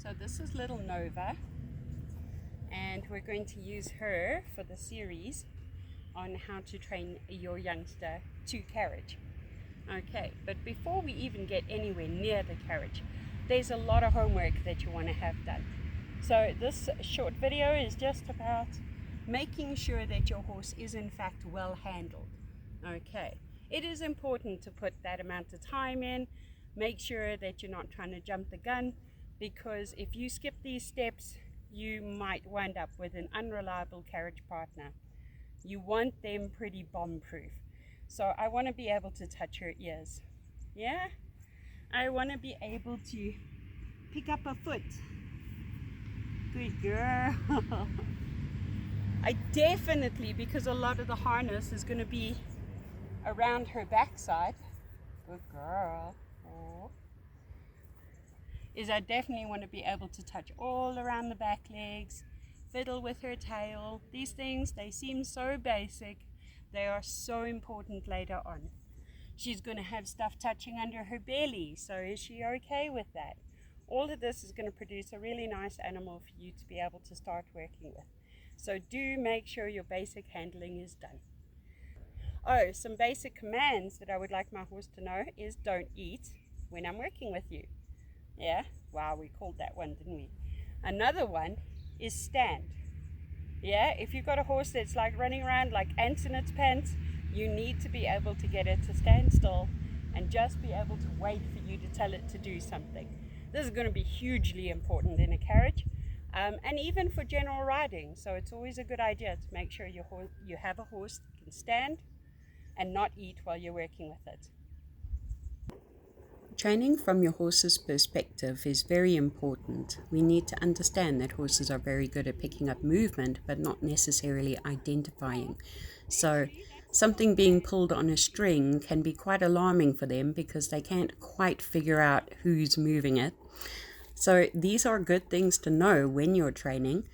So this is little Nova, and we're going to use her for the series on how to train your youngster to carriage. Okay, but before we even get anywhere near the carriage, there's a lot of homework that you want to have done. So this short video is just about making sure that your horse is in fact well handled. Okay, it is important to put that amount of time in. Make sure that you're not trying to jump the gun, because if you skip these steps, you might wind up with an unreliable carriage partner. You want them pretty bomb-proof. So I want to be able to touch her ears. Yeah? I want to be able to pick up a foot. Good girl. I definitely, because a lot of the harness is going to be around her backside. Good girl. Oh. I definitely want to be able to touch all around the back legs, fiddle with her tail. These things, they seem so basic. They are so important later on. She's going to have stuff touching under her belly, so is she okay with that? All of this is going to produce a really nice animal for you to be able to start working with. So do make sure your basic handling is done. Oh, some basic commands that I would like my horse to know is don't eat when I'm working with you. Yeah, wow, we called that one, didn't we? Another one is stand. Yeah, if you've got a horse that's like running around like ants in its pants, you need to be able to get it to stand still and just be able to wait for you to tell it to do something. This is going to be hugely important in a carriage, and even for general riding. So it's always a good idea to make sure you have a horse that can stand and not eat while you're working with it. Training from your horse's perspective is very important. We need to understand that horses are very good at picking up movement, but not necessarily identifying. So something being pulled on a string can be quite alarming for them because they can't quite figure out who's moving it. So these are good things to know when you're training,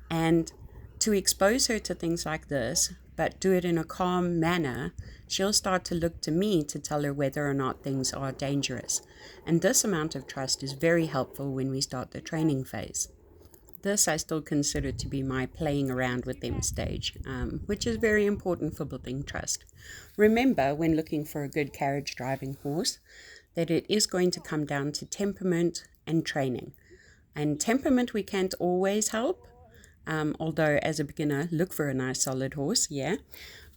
and to expose her to things like this, but do it in a calm manner, she'll start to look to me to tell her whether or not things are dangerous. And this amount of trust is very helpful when we start the training phase. This I still consider to be my playing around with them stage, which is very important for building trust. Remember, when looking for a good carriage driving horse, that it is going to come down to temperament and training. And temperament we can't always help, although as a beginner, look for a nice solid horse, yeah.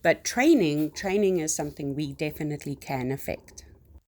But training is something we definitely can affect.